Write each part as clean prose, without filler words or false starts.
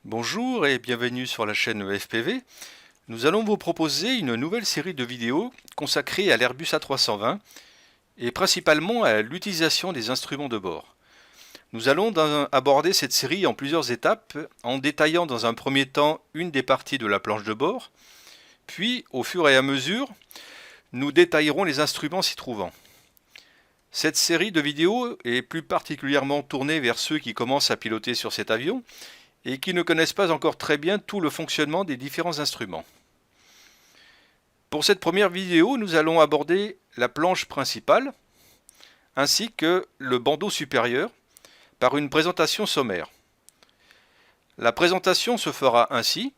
Bonjour et bienvenue sur la chaîne FPV. Nous allons vous proposer une nouvelle série de vidéos consacrée à l'Airbus A320 et principalement à l'utilisation des instruments de bord. Nous allons aborder cette série en plusieurs étapes en détaillant dans un premier temps une des parties de la planche de bord, puis au fur et à mesure, nous détaillerons les instruments s'y trouvant. Cette série de vidéos est plus particulièrement tournée vers ceux qui commencent à piloter sur cet avion et qui ne connaissent pas encore très bien tout le fonctionnement des différents instruments. Pour cette première vidéo, nous allons aborder la planche principale ainsi que le bandeau supérieur par une présentation sommaire. La présentation se fera ainsi.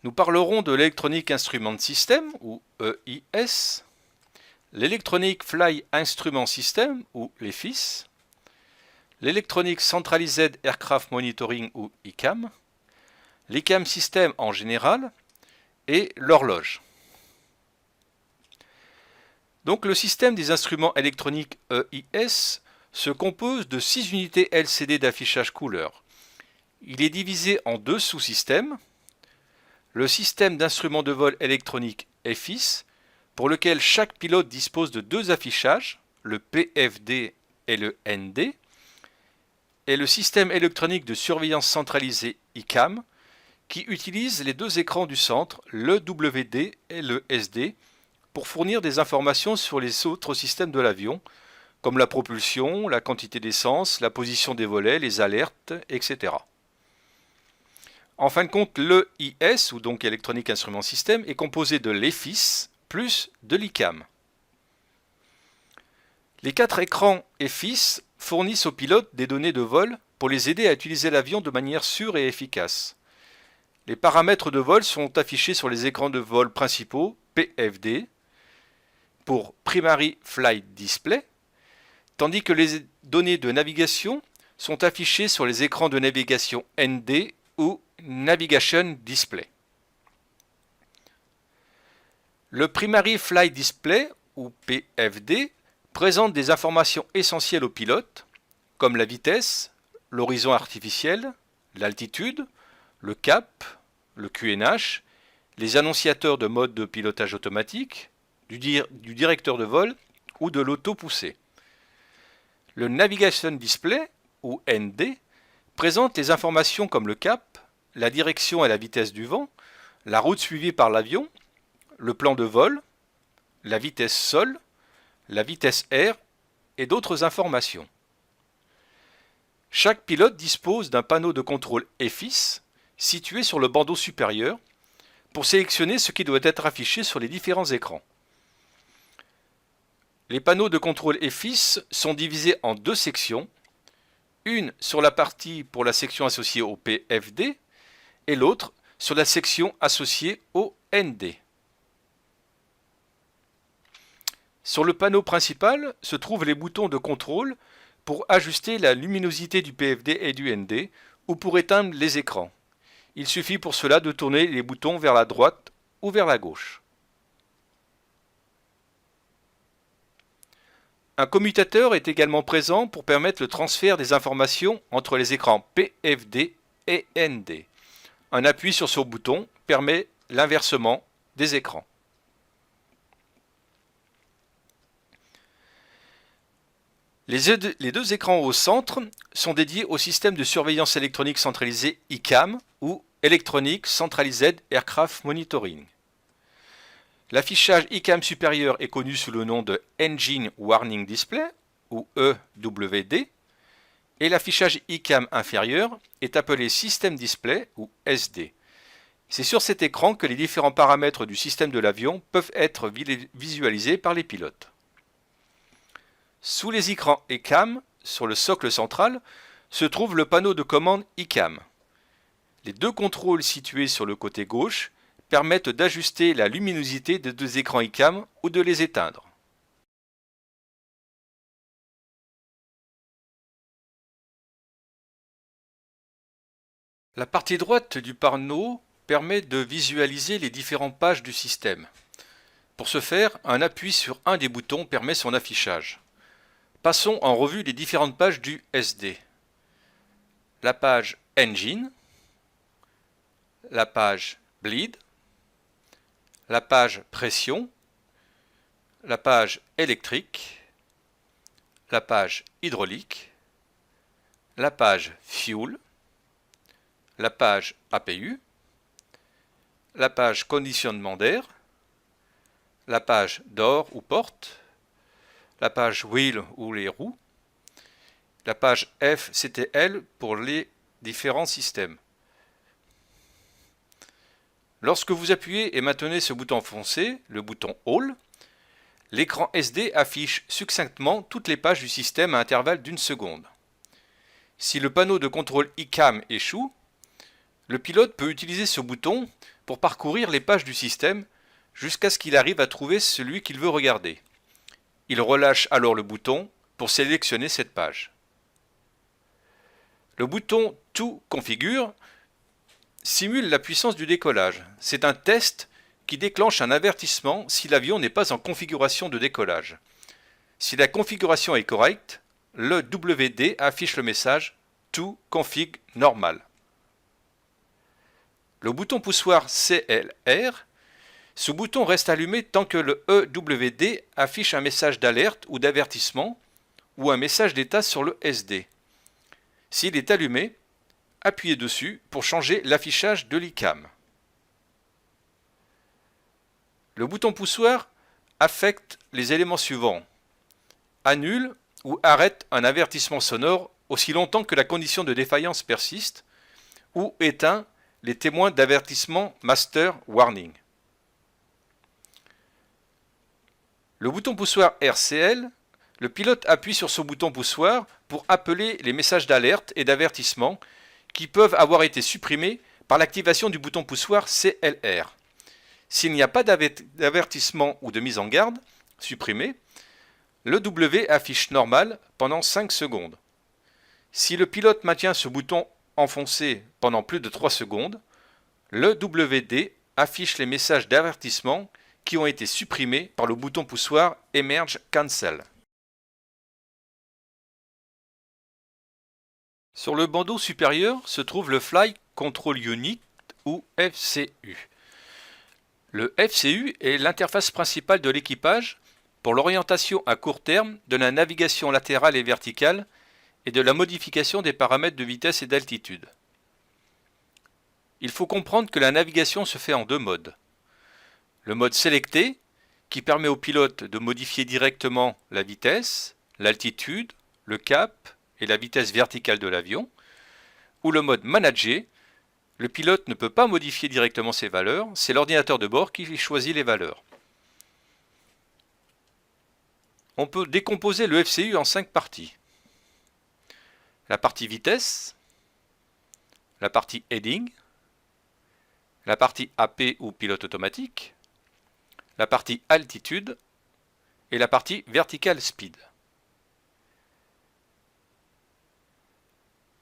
Nous parlerons de l'Electronic Instrument System ou EIS, l'Electronic Flight Instrument System ou l'EFIS, l'Electronic Centralized Aircraft Monitoring ou ICAM, l'ICAM System en général et l'horloge. Donc le système des instruments électroniques EIS se compose de 6 unités LCD d'affichage couleur. Il est divisé en deux sous-systèmes. Le système d'instruments de vol électronique EFIS, pour lequel chaque pilote dispose de deux affichages, le PFD et le ND, et le système électronique de surveillance centralisée ICAM, qui utilise les deux écrans du centre, le WD et le SD, pour fournir des informations sur les autres systèmes de l'avion, comme la propulsion, la quantité d'essence, la position des volets, les alertes, etc. En fin de compte, l'EIS, ou donc Electronic Instrument System, est composé de l'EFIS plus de l'ICAM. Les quatre écrans EFIS fournissent aux pilotes des données de vol pour les aider à utiliser l'avion de manière sûre et efficace. Les paramètres de vol sont affichés sur les écrans de vol principaux PFD pour Primary Flight Display, tandis que les données de navigation sont affichées sur les écrans de navigation ND ou Navigation Display. Le Primary Flight Display ou PFD présente des informations essentielles au pilote, comme la vitesse, l'horizon artificiel, l'altitude, le cap, le QNH, les annonciateurs de mode de pilotage automatique, du directeur de vol ou de l'auto-poussée. Le Navigation Display, ou ND, présente les informations comme le cap, la direction et la vitesse du vent, la route suivie par l'avion, le plan de vol, la vitesse sol, la vitesse air et d'autres informations. Chaque pilote dispose d'un panneau de contrôle EFIS situé sur le bandeau supérieur pour sélectionner ce qui doit être affiché sur les différents écrans. Les panneaux de contrôle EFIS sont divisés en deux sections, une sur la partie pour la section associée au PFD et l'autre sur la section associée au ND. Sur le panneau principal se trouvent les boutons de contrôle pour ajuster la luminosité du PFD et du ND ou pour éteindre les écrans. Il suffit pour cela de tourner les boutons vers la droite ou vers la gauche. Un commutateur est également présent pour permettre le transfert des informations entre les écrans PFD et ND. Un appui sur ce bouton permet l'inversement des écrans. Les deux écrans au centre sont dédiés au système de surveillance électronique centralisé ICAM ou Electronic Centralized Aircraft Monitoring. L'affichage ICAM supérieur est connu sous le nom de Engine Warning Display ou EWD et l'affichage ICAM inférieur est appelé System Display ou SD. C'est sur cet écran que les différents paramètres du système de l'avion peuvent être visualisés par les pilotes. Sous les écrans ICAM, sur le socle central, se trouve le panneau de commande ICAM. Les deux contrôles situés sur le côté gauche permettent d'ajuster la luminosité des deux écrans ICAM ou de les éteindre. La partie droite du panneau permet de visualiser les différentes pages du système. Pour ce faire, un appui sur un des boutons permet son affichage. Passons en revue les différentes pages du SD. La page Engine, la page bleed, la page pression, la page électrique, la page hydraulique, la page fuel, la page APU, la page conditionnement d'air, la page door ou porte, la page wheel ou les roues, la page FCTL pour les différents systèmes. Lorsque vous appuyez et maintenez ce bouton foncé, le bouton All, l'écran SD affiche succinctement toutes les pages du système à intervalle d'1 seconde. Si le panneau de contrôle ICAM échoue, le pilote peut utiliser ce bouton pour parcourir les pages du système jusqu'à ce qu'il arrive à trouver celui qu'il veut regarder. Il relâche alors le bouton pour sélectionner cette page. Le bouton To Configure simule la puissance du décollage. C'est un test qui déclenche un avertissement si l'avion n'est pas en configuration de décollage. Si la configuration est correcte, le WD affiche le message To Config Normal. Le bouton poussoir CLR, ce bouton reste allumé tant que le EWD affiche un message d'alerte ou d'avertissement ou un message d'état sur le SD. S'il est allumé, appuyez dessus pour changer l'affichage de l'ICAM. Le bouton poussoir affecte les éléments suivants. Annule ou arrête un avertissement sonore aussi longtemps que la condition de défaillance persiste ou éteint les témoins d'avertissement Master Warning. Le bouton poussoir RCL, le pilote appuie sur ce bouton poussoir pour appeler les messages d'alerte et d'avertissement qui peuvent avoir été supprimés par l'activation du bouton poussoir CLR. S'il n'y a pas d'avertissement ou de mise en garde supprimé, le W affiche normal pendant 5 secondes. Si le pilote maintient ce bouton enfoncé pendant plus de 3 secondes, le WD affiche les messages d'avertissement qui ont été supprimés par le bouton poussoir Emerge Cancel. Sur le bandeau supérieur se trouve le Flight Control Unit ou FCU. Le FCU est l'interface principale de l'équipage pour l'orientation à court terme de la navigation latérale et verticale et de la modification des paramètres de vitesse et d'altitude. Il faut comprendre que la navigation se fait en 2 modes. Le mode sélecté, qui permet au pilote de modifier directement la vitesse, l'altitude, le cap et la vitesse verticale de l'avion, ou le mode managé, le pilote ne peut pas modifier directement ces valeurs, c'est l'ordinateur de bord qui choisit les valeurs. On peut décomposer le FCU en 5 parties. La partie vitesse, la partie heading, la partie AP ou pilote automatique, la partie altitude et la partie vertical speed.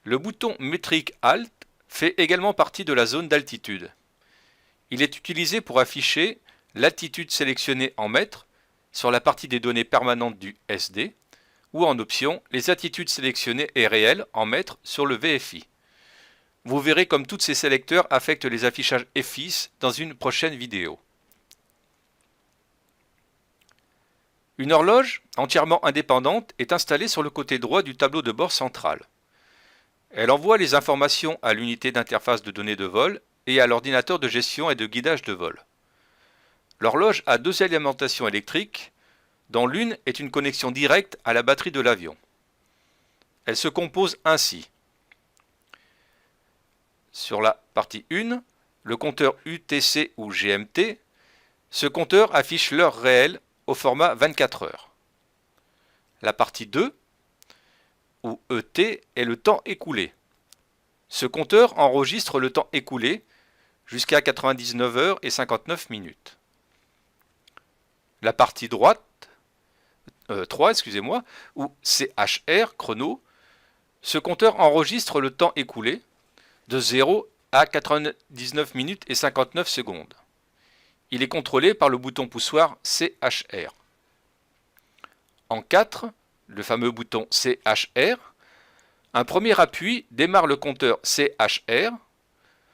Le bouton métrique Alt fait également partie de la zone d'altitude. Il est utilisé pour afficher l'altitude sélectionnée en mètres sur la partie des données permanentes du SD ou en option les altitudes sélectionnées et réelles en mètres sur le VFI. Vous verrez comme tous ces sélecteurs affectent les affichages FIS dans une prochaine vidéo. Une horloge entièrement indépendante est installée sur le côté droit du tableau de bord central. Elle envoie les informations à l'unité d'interface de données de vol et à l'ordinateur de gestion et de guidage de vol. L'horloge a 2 alimentations électriques, dont l'une est une connexion directe à la batterie de l'avion. Elle se compose ainsi. Sur la partie 1, le compteur UTC ou GMT, ce compteur affiche l'heure réelle au format 24 heures. La partie 2, ou ET, est le temps écoulé. Ce compteur enregistre le temps écoulé jusqu'à 99 heures et 59 minutes. La partie 3, ou CHR, chrono, ce compteur enregistre le temps écoulé de 0 à 99 minutes et 59 secondes. Il est contrôlé par le bouton poussoir CHR. En 4, le fameux bouton CHR, un premier appui démarre le compteur CHR.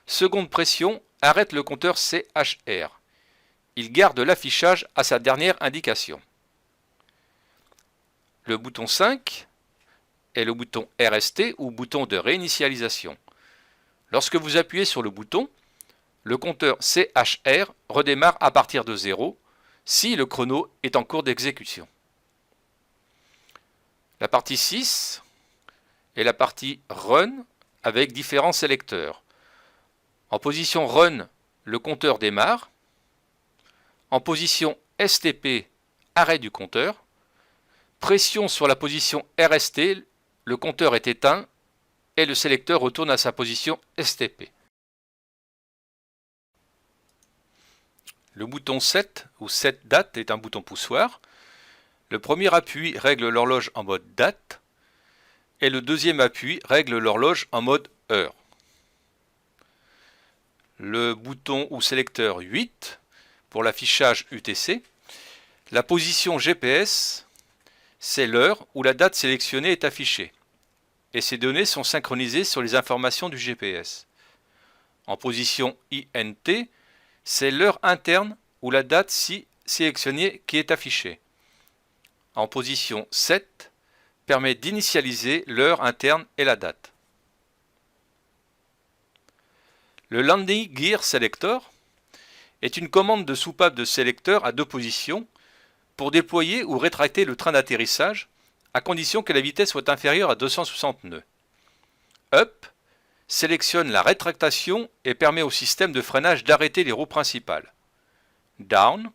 Seconde pression, arrête le compteur CHR. Il garde l'affichage à sa dernière indication. Le bouton 5 est le bouton RST ou bouton de réinitialisation. Lorsque vous appuyez sur le bouton, le compteur CHR redémarre à partir de 0 si le chrono est en cours d'exécution. La partie 6 est la partie Run avec différents sélecteurs. En position Run, le compteur démarre. En position STP, arrêt du compteur. Pression sur la position RST, le compteur est éteint et le sélecteur retourne à sa position STP. Le bouton Set ou Set Date est un bouton poussoir. Le premier appui règle l'horloge en mode date et le deuxième appui règle l'horloge en mode heure. Le bouton ou sélecteur 8 pour l'affichage UTC. La position GPS, c'est l'heure où la date sélectionnée est affichée et ces données sont synchronisées sur les informations du GPS. En position INT, c'est l'heure interne ou la date sélectionnée qui est affichée. En position 7, permet d'initialiser l'heure interne et la date. Le Landing Gear Selector est une commande de soupape de sélecteur à deux positions pour déployer ou rétracter le train d'atterrissage à condition que la vitesse soit inférieure à 260 nœuds. Up sélectionne la rétractation et permet au système de freinage d'arrêter les roues principales. Down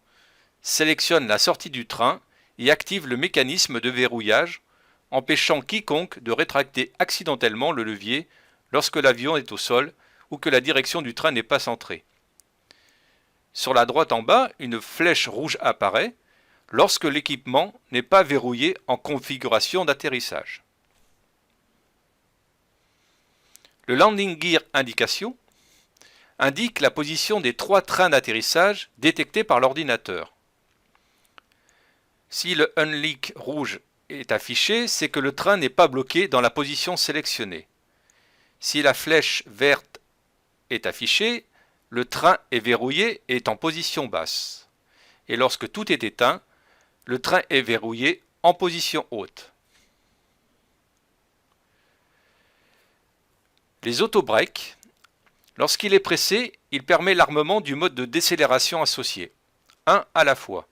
sélectionne la sortie du train et active le mécanisme de verrouillage, empêchant quiconque de rétracter accidentellement le levier lorsque l'avion est au sol ou que la direction du train n'est pas centrée. Sur la droite en bas, une flèche rouge apparaît lorsque l'équipement n'est pas verrouillé en configuration d'atterrissage. Le Landing Gear Indication indique la position des 3 trains d'atterrissage détectés par l'ordinateur. Si le unleak rouge est affiché, c'est que le train n'est pas bloqué dans la position sélectionnée. Si la flèche verte est affichée, le train est verrouillé et est en position basse. Et lorsque tout est éteint, le train est verrouillé en position haute. Les auto-breaks, lorsqu'il est pressé, il permet l'armement du mode de décélération associé, un à la fois.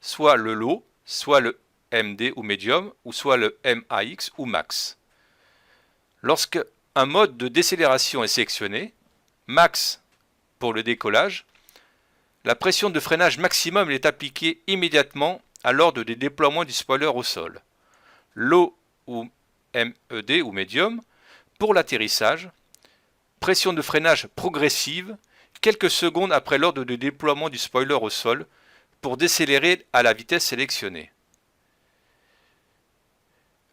Soit le low, soit le MD ou medium, ou soit le MAX ou max. Lorsque un mode de décélération est sélectionné, max pour le décollage, la pression de freinage maximum est appliquée immédiatement à l'ordre des déploiements du spoiler au sol. Low ou MED ou medium pour l'atterrissage, pression de freinage progressive quelques secondes après l'ordre de déploiement du spoiler au sol pour décélérer à la vitesse sélectionnée.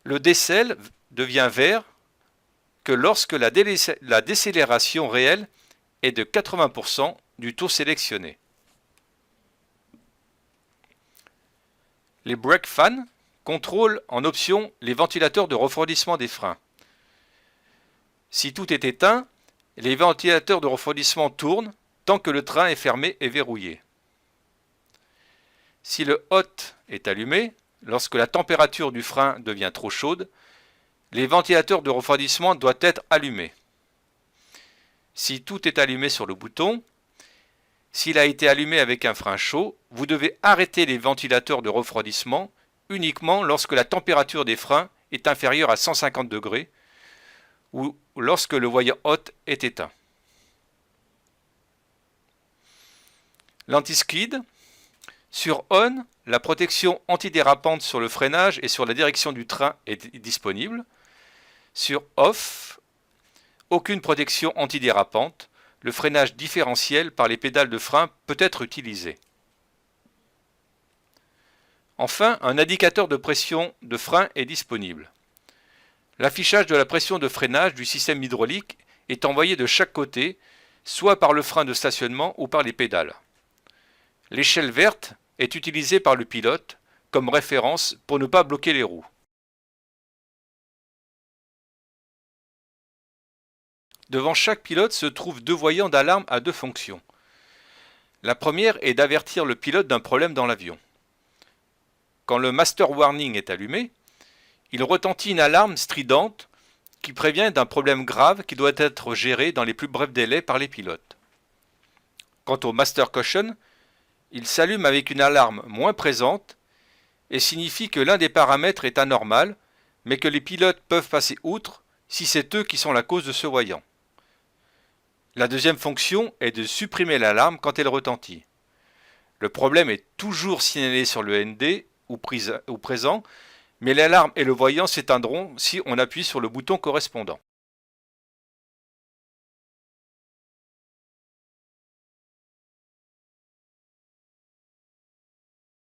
Le décel devient vert que lorsque la décélération réelle est de 80% du taux sélectionné. Les brake fans contrôlent en option les ventilateurs de refroidissement des freins. Si tout est éteint, les ventilateurs de refroidissement tournent tant que le train est fermé et verrouillé. Si le hot est allumé, lorsque la température du frein devient trop chaude, les ventilateurs de refroidissement doivent être allumés. Si tout est allumé sur le bouton, s'il a été allumé avec un frein chaud, vous devez arrêter les ventilateurs de refroidissement uniquement lorsque la température des freins est inférieure à 150 degrés ou lorsque le voyant hot est éteint. L'anti-skid. Sur on, la protection antidérapante sur le freinage et sur la direction du train est disponible. Sur off, aucune protection antidérapante. Le freinage différentiel par les pédales de frein peut être utilisé. Enfin, un indicateur de pression de frein est disponible. L'affichage de la pression de freinage du système hydraulique est envoyé de chaque côté, soit par le frein de stationnement ou par les pédales. L'échelle verte est utilisée par le pilote comme référence pour ne pas bloquer les roues. Devant chaque pilote se trouvent deux voyants d'alarme à deux fonctions. La première est d'avertir le pilote d'un problème dans l'avion. Quand le Master Warning est allumé, il retentit une alarme stridente qui prévient d'un problème grave qui doit être géré dans les plus brefs délais par les pilotes. Quant au Master Caution, il s'allume avec une alarme moins présente et signifie que l'un des paramètres est anormal, mais que les pilotes peuvent passer outre si c'est eux qui sont la cause de ce voyant. La deuxième fonction est de supprimer l'alarme quand elle retentit. Le problème est toujours signalé sur le ND ou présent, mais l'alarme et le voyant s'éteindront si on appuie sur le bouton correspondant.